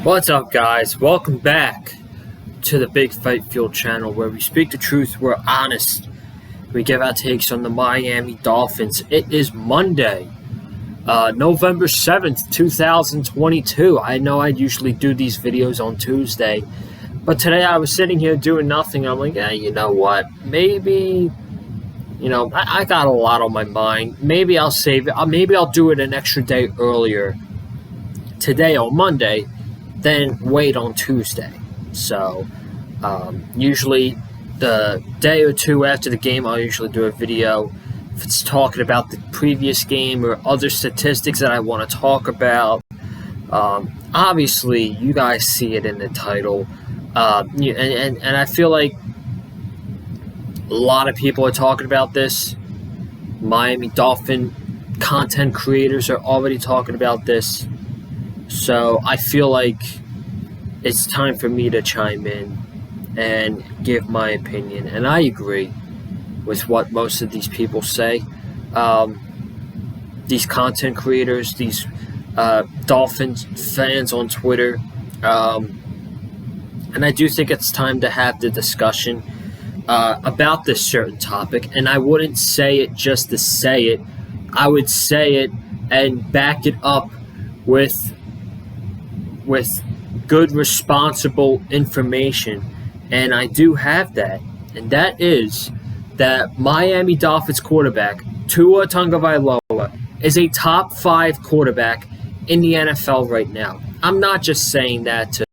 What's up, guys? Welcome back to the Big Fight Field channel where we speak the truth, we're honest. We give our takes on the Miami Dolphins. It is Monday, November 7th, 2022. I know I usually do these videos on Tuesday, but today I was sitting here doing nothing. I'm like, you know what? Maybe, I got a lot on my mind. Maybe I'll save it. Maybe I'll do it an extra day earlier today on Monday, then wait on Tuesday. So usually the day or two after the game, I'll usually do a video if it's talking about the previous game or other statistics that I want to talk about. Obviously, you guys see it in the title. And I feel like a lot of people are talking about this. Miami Dolphin content creators are already talking about this. So I feel like it's time for me to chime in and give my opinion. And I agree with what most of these people say. These content creators, these Dolphins fans on Twitter. And I do think it's time to have the discussion about this certain topic. And I wouldn't say it just to say it. I would say it and back it up with good, responsible information, and I do have that, and that is that Miami Dolphins quarterback Tua Tagovailoa is a top 5 quarterback in the NFL right now. I'm not just saying that to,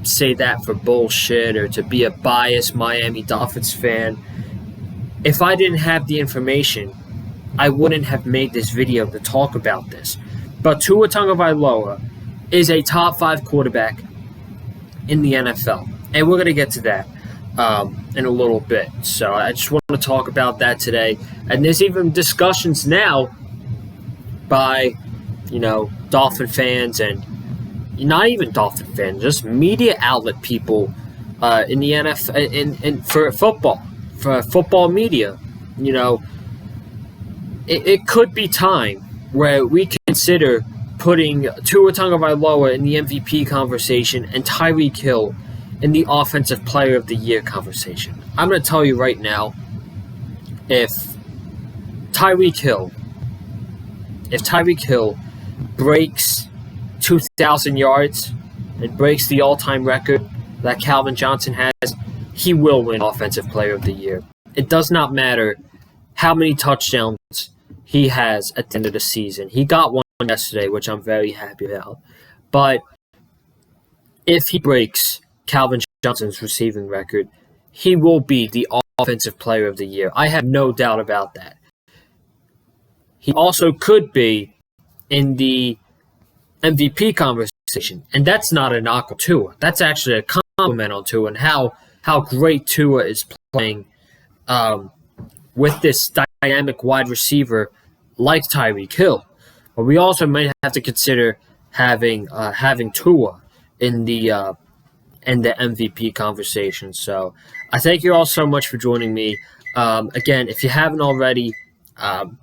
say that for bullshit or to be a biased Miami Dolphins fan. If I didn't have the information, I wouldn't have made this video to talk about this. But Tua Tagovailoa is a top 5 quarterback in the NFL. And we're going to get to that in a little bit. So I just want to talk about that today. And there's even discussions now by, Dolphin fans and not even Dolphin fans, just media outlet people in the NFL, for football media. It could be time where we consider putting Tua Tagovailoa in the MVP conversation and Tyreek Hill in the Offensive Player of the Year conversation. I'm going to tell you right now, if Tyreek Hill breaks 2,000 yards and breaks the all-time record that Calvin Johnson has, he will win Offensive Player of the Year. It does not matter how many touchdowns he has at the end of the season. He got one yesterday, which I'm very happy about. But if he breaks Calvin Johnson's receiving record, he will be the Offensive Player of the Year. I have no doubt about that. He also could be in the MVP conversation, and that's not a knock on Tua. That's actually a compliment on Tua and how great Tua is playing with this dynamic wide receiver like Tyreek Hill. But we also might have to consider having Tua in the MVP conversation. So I thank you all so much for joining me. Again, if you haven't already,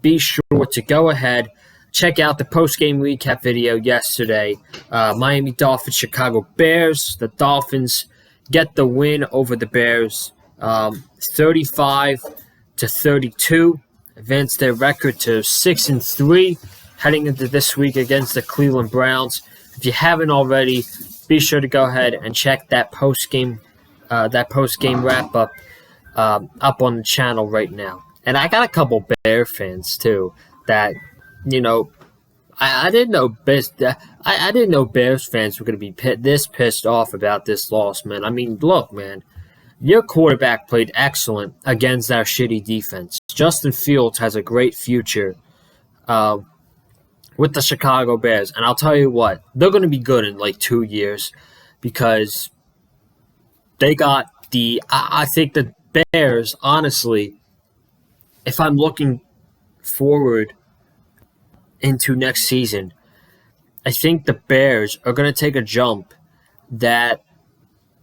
be sure to go ahead, check out the post-game recap video yesterday. Miami Dolphins, Chicago Bears. The Dolphins get the win over the Bears, 35-32. Advance their record to 6-3. Heading into this week against the Cleveland Browns. If you haven't already, be sure to go ahead and check that post-game wrap-up up on the channel right now. And I got a couple Bear fans, too, that, I didn't know Bears fans were going to be this pissed off about this loss, man. I mean, look, man, your quarterback played excellent against our shitty defense. Justin Fields has a great future with the Chicago Bears. And I'll tell you what, they're going to be good in like 2 years because they got I think the Bears, honestly, if I'm looking forward into next season, I think the Bears are going to take a jump that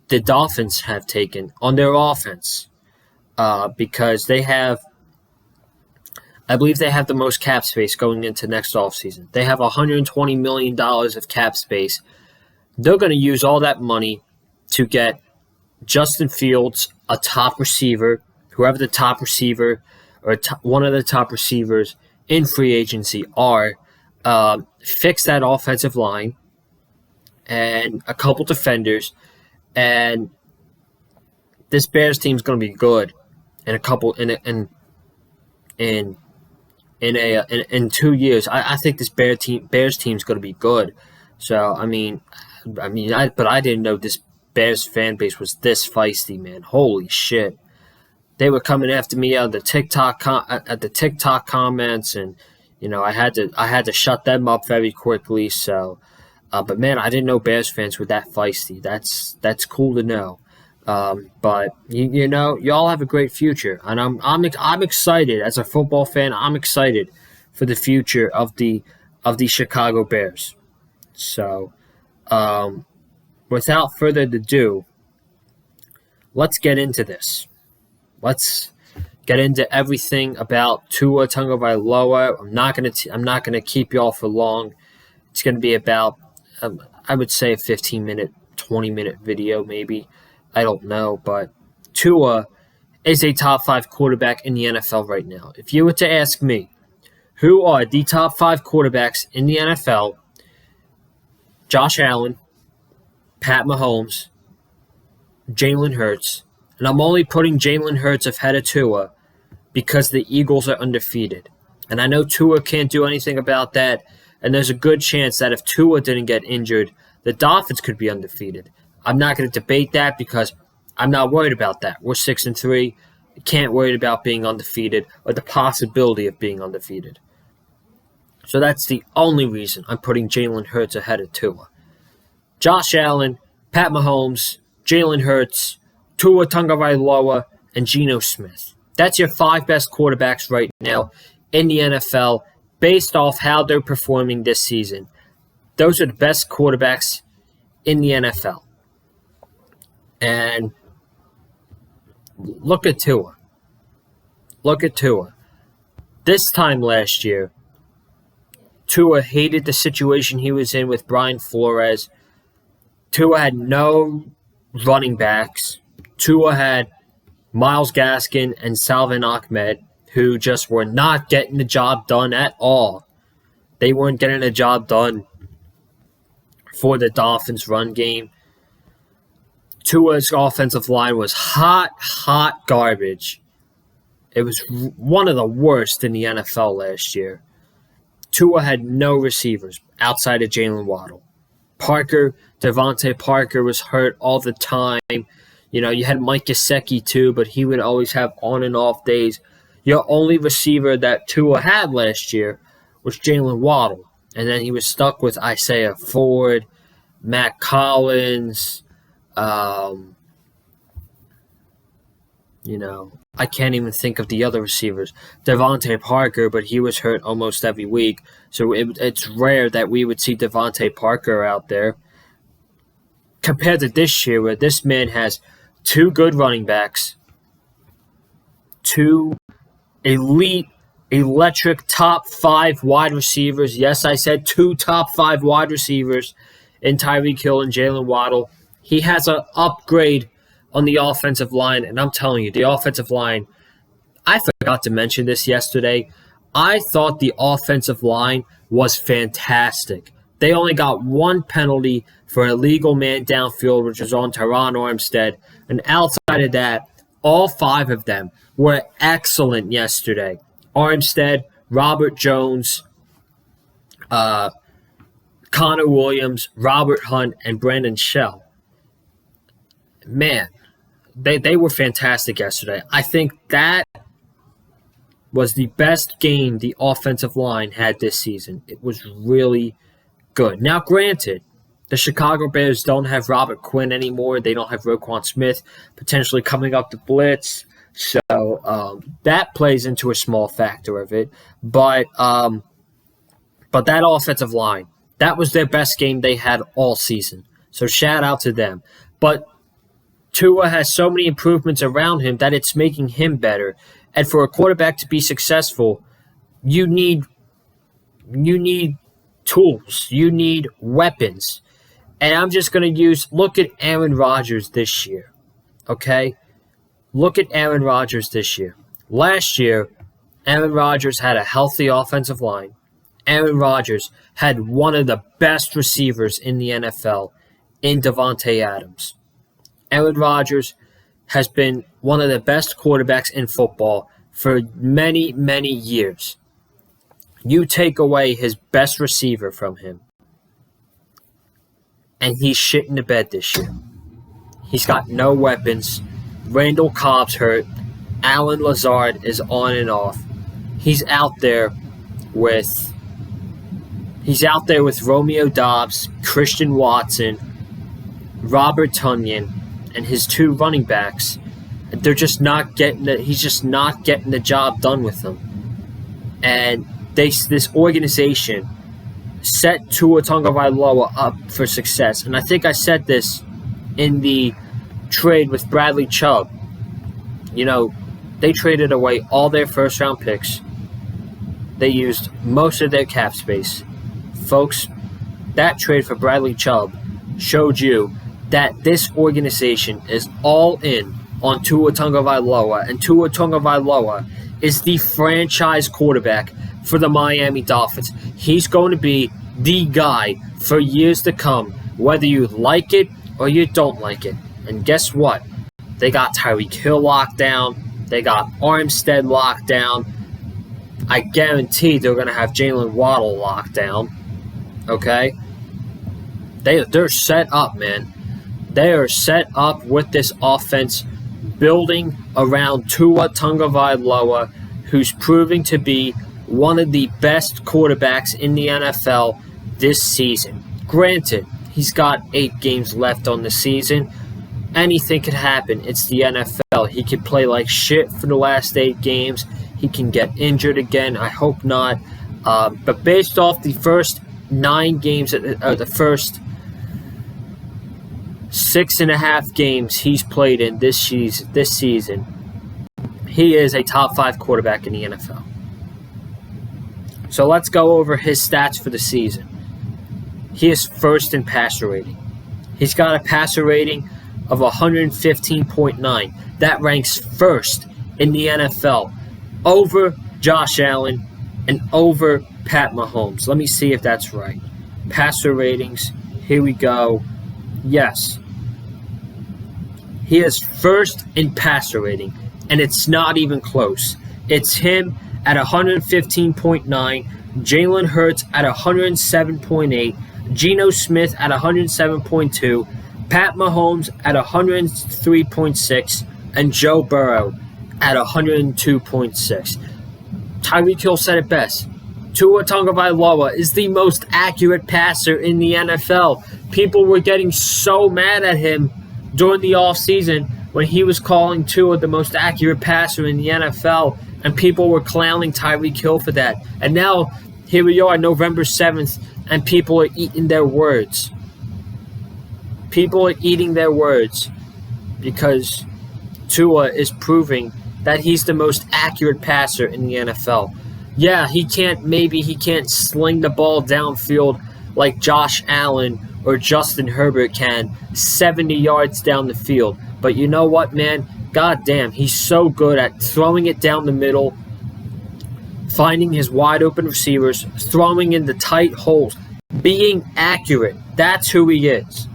the Dolphins have taken on their offense because they have I believe they have the most cap space going into next offseason. They have $120 million of cap space They're going to use all that money to get Justin Fields, a top receiver, whoever the top receiver or one of the top receivers in free agency are, fix that offensive line and a couple defenders, and this Bears team's going to be good in a couple in 2 years. I think this Bears team's going to be good. So I didn't know this Bears fan base was this feisty, man. Holy shit! They were coming after me at the TikTok comments, and I had to shut them up very quickly. So, but man, I didn't know Bears fans were that feisty. That's cool to know. But y'all have a great future, and I'm excited as a football fan. I'm excited for the future of the Chicago Bears. So, without further ado, let's get into this. Let's get into everything about Tua Tagovailoa. I'm not gonna keep y'all for long. It's gonna be about I would say a 15-minute, 20-minute video maybe. I don't know, but Tua is a top 5 quarterback in the NFL right now. If you were to ask me, who are the top 5 quarterbacks in the NFL? Josh Allen, Pat Mahomes, Jalen Hurts, and I'm only putting Jalen Hurts ahead of Tua because the Eagles are undefeated. And I know Tua can't do anything about that, and there's a good chance that if Tua didn't get injured, the Dolphins could be undefeated. I'm not going to debate that because I'm not worried about that. We're 6-3. Can't worry about being undefeated or the possibility of being undefeated. So that's the only reason I'm putting Jalen Hurts ahead of Tua. Josh Allen, Pat Mahomes, Jalen Hurts, Tua Tagovailoa, and Geno Smith. That's your 5 best quarterbacks right now in the NFL based off how they're performing this season. Those are the best quarterbacks in the NFL. And look at Tua. Look at Tua. This time last year, Tua hated the situation he was in with Brian Flores. Tua had no running backs. Tua had Myles Gaskin and Salvon Ahmed, who just were not getting the job done at all. They weren't getting the job done for the Dolphins' run game. Tua's offensive line was hot garbage. It was one of the worst in the NFL last year. Tua had no receivers outside of Jalen Waddle. Devontae Parker was hurt all the time. You had Mike Gesicki too, but he would always have on and off days. Your only receiver that Tua had last year was Jalen Waddle. And then he was stuck with Isaiah Ford, Matt Collins. I can't even think of the other receivers. Devontae Parker, but he was hurt almost every week. So it's rare that we would see Devontae Parker out there. Compared to this year, where this man has 2 good running backs, 2 elite, electric top 5 wide receivers. Yes, I said 2 top 5 wide receivers in Tyreek Hill and Jalen Waddle. He has an upgrade on the offensive line, and I'm telling you, the offensive line, I forgot to mention this yesterday. I thought the offensive line was fantastic. They only got 1 penalty for an illegal man downfield, which was on Teron Armstead, and outside of that, all 5 of them were excellent yesterday. Armstead, Robert Jones, Connor Williams, Robert Hunt, and Brandon Shell. Man, they were fantastic yesterday. I think that was the best game the offensive line had this season. It was really good. Now, granted, the Chicago Bears don't have Robert Quinn anymore. They don't have Roquan Smith potentially coming up the blitz. So that plays into a small factor of it. But that offensive line, that was their best game they had all season. So shout out to them. But Tua has so many improvements around him that it's making him better. And for a quarterback to be successful, you need tools. You need weapons. And I'm just going to look at Aaron Rodgers this year, okay? Look at Aaron Rodgers this year. Last year, Aaron Rodgers had a healthy offensive line. Aaron Rodgers had one of the best receivers in the NFL in Davante Adams. Aaron Rodgers has been one of the best quarterbacks in football for many, many years. You take away his best receiver from him, and he's shit in the bed this year. He's got no weapons. Randall Cobb's hurt. Allen Lazard is on and off. He's out there with Romeo Doubs, Christian Watson, Robert Tonyan, and his two running backs. They're just not getting he's just not getting the job done with them. And this organization set Tua Tagovailoa up for success. And I think I said this in the trade with Bradley Chubb. You know, they traded away all their first-round picks. They used most of their cap space. Folks, that trade for Bradley Chubb showed you that this organization is all in on Tua Tagovailoa, and Tua Tagovailoa is the franchise quarterback for the Miami Dolphins. He's going to be the guy for years to come, whether you like it or you don't like it. And guess what? They got Tyreek Hill locked down. They got Armstead locked down. I guarantee they're going to have Jalen Waddle locked down. Okay? They're set up, man. They are set up with this offense building around Tua Tagovailoa, who's proving to be one of the best quarterbacks in the NFL this season. Granted, he's got 8 games left on the season. Anything could happen. It's the NFL. He could play like shit for the last 8 games. He can get injured again. I hope not. But based off the first 9 games, the first 6.5 games he's played in this season, he is a top 5 quarterback in the NFL. So let's go over his stats for the season. He is first in passer rating. He's got a passer rating of 115.9. That ranks first in the NFL over Josh Allen and over Pat Mahomes. Let me see if that's right. Passer ratings. Here we go. Yes. He is first in passer rating, and it's not even close. It's him at 115.9, Jalen Hurts at 107.8, Geno Smith at 107.2, Pat Mahomes at 103.6, and Joe Burrow at 102.6. Tyreek Hill said it best. Tua Tagovailoa is the most accurate passer in the NFL. People were getting so mad at him during the offseason when he was calling Tua the most accurate passer in the NFL, and people were clowning Tyreek Hill for that. And now, here we are, November 7th, and people are eating their words. People are eating their words because Tua is proving that he's the most accurate passer in the NFL. Yeah, he can't sling the ball downfield like Josh Allen or Justin Herbert can 70 yards down the field. But you know what, man? God damn, he's so good at throwing it down the middle, finding his wide open receivers, throwing in the tight holes, being accurate. That's who he is.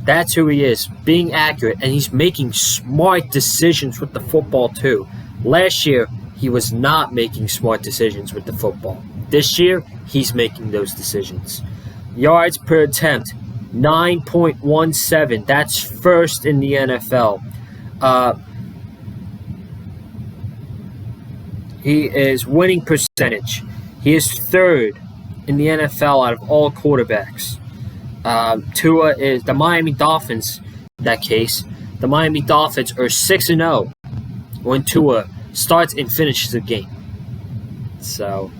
That's who he is, being accurate, and he's making smart decisions with the football too. Last year, he was not making smart decisions with the football. This year, he's making those decisions. Yards per attempt, 9.17. That's first in the NFL. He is winning percentage. He is third in the NFL out of all quarterbacks. Tua is the Miami Dolphins. In that case, the Miami Dolphins are 6-0 when Tua starts and finishes a game. So,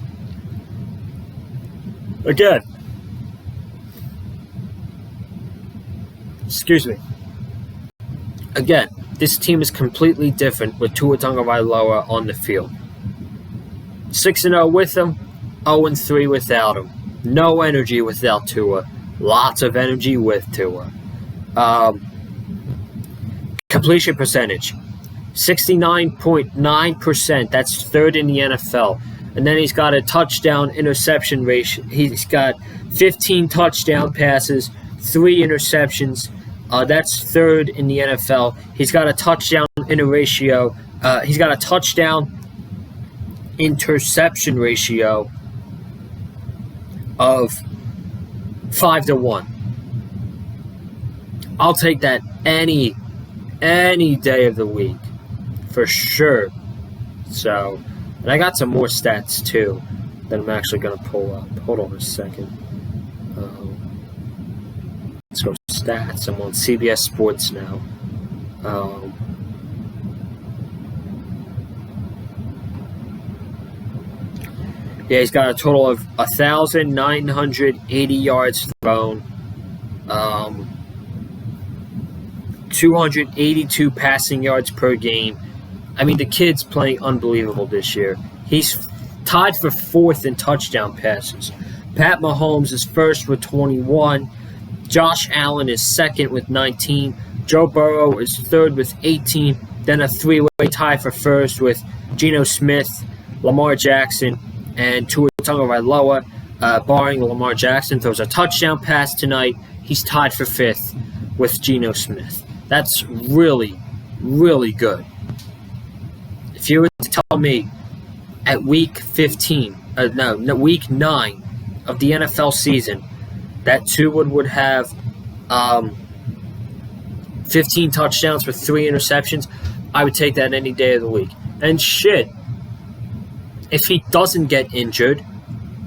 again, excuse me. Again, this team is completely different with Tua Tagovailoa on the field. 6-0 with him, 0-3 without him. No energy without Tua. lots of energy with Tua. Completion percentage, 69.9%. That's third in the NFL. And then he's got a touchdown interception ratio. He's got 15 touchdown passes, 3 interceptions. That's third in the NFL. He's got a touchdown He's got a touchdown interception ratio of 5-1. I'll take that any day of the week for sure. So, and I got some more stats too that I'm actually going to pull up. Hold on a second. Let's go stats. I'm on CBS Sports now. Yeah, he's got a total of 1,980 yards thrown, 282 passing yards per game. I mean, the kid's playing unbelievable this year. He's tied for 4th in touchdown passes. Pat Mahomes is first with 21. Josh Allen is second with 19. Joe Burrow is third with 18. Then a 3-way tie for first with Geno Smith, Lamar Jackson, and Tua Tagovailoa. Barring Lamar Jackson throws a touchdown pass tonight, he's tied for 5th with Geno Smith. That's really, really good. If you were to tell me at week 9 of the NFL season that Tua would have 15 touchdowns for 3 interceptions, I would take that any day of the week. And shit, if he doesn't get injured,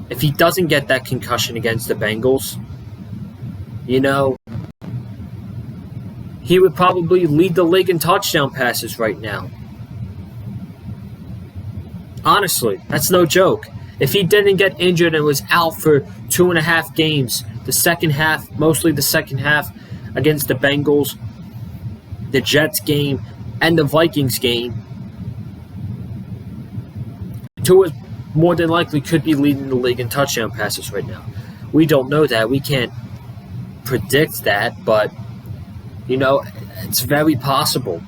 if he doesn't get that concussion against the Bengals, he would probably lead the league in touchdown passes right now. Honestly, that's no joke. If he didn't get injured and was out for 2.5 games, mostly the second half against the Bengals, the Jets game, and the Vikings game, Tua more than likely could be leading the league in touchdown passes right now. We don't know that. We can't predict that, but, it's very possible.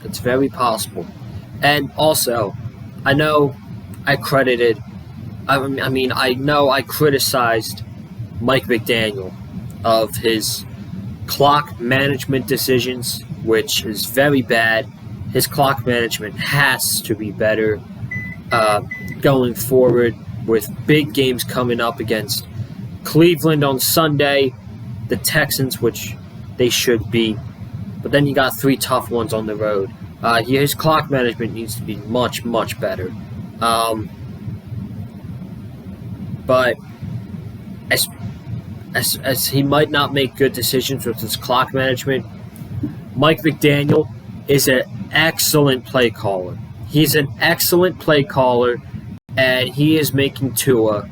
It's very possible. And also, I know I criticized Mike McDaniel of his clock management decisions, which is very bad. His clock management has to be better going forward, with big games coming up against Cleveland on Sunday, the Texans, which they should be, but then you got 3 tough ones on the road. His clock management needs to be much, much better. But as he might not make good decisions with his clock management, Mike McDaniel is an excellent play caller. He's an excellent play caller, and he is making Tua.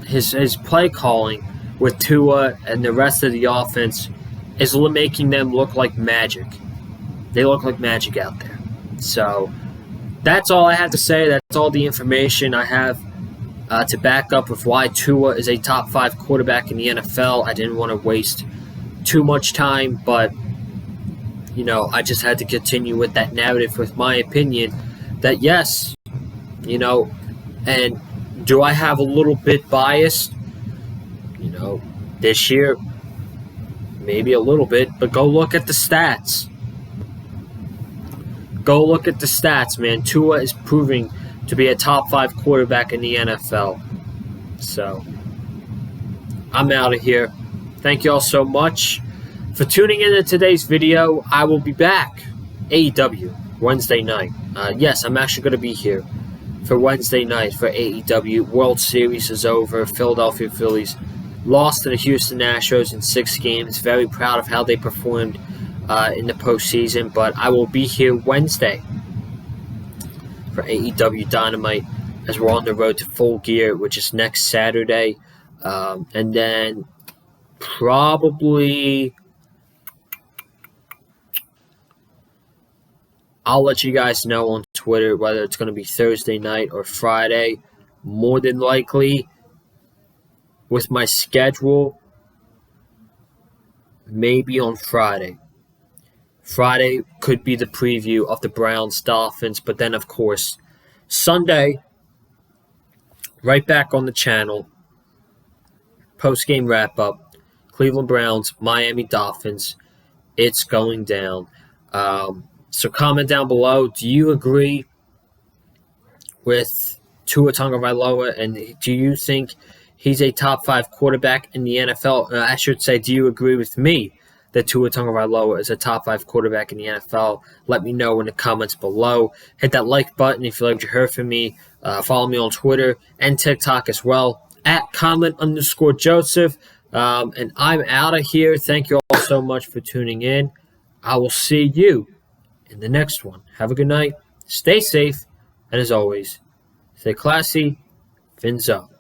His play calling with Tua and the rest of the offense is making them look like magic. They look like magic out there. So that's all I have to say. That's all the information I have to back up with why Tua is a top 5 quarterback in the NFL. I didn't want to waste too much time, but I just had to continue with that narrative with my opinion that yes, and do I have a little bit biased? This year, maybe a little bit, but go look at the stats. Go look at the stats, man. Tua is proving to be a top 5 quarterback in the NFL. So, I'm out of here. Thank you all so much for tuning into today's video. I will be back AEW Wednesday night. Yes, I'm actually going to be here for Wednesday night for AEW. World Series is over. Philadelphia Phillies lost to the Houston Astros in 6 games. Very proud of how they performed in the postseason. But I will be here Wednesday for AEW Dynamite as we're on the road to Full Gear, which is next Saturday. And then probably I'll let you guys know on Twitter whether it's going to be Thursday night or Friday. More than likely, with my schedule, maybe on Friday. Friday could be the preview of the Browns-Dolphins, but then, of course, Sunday, right back on the channel, post-game wrap-up, Cleveland Browns, Miami Dolphins. It's going down. So comment down below, do you agree with Tua Tagovailoa, and do you think he's a top 5 quarterback in the NFL? I should say, do you agree with me that Tua Tagovailoa is a top 5 quarterback in the NFL? Let me know in the comments below. Hit that like button if you liked what you heard from me. Follow me on Twitter and TikTok as well, at Conlon_Joseph. And I'm out of here. Thank you all so much for tuning in. I will see you in the next one. Have a good night. Stay safe. And as always, stay classy. Fins up.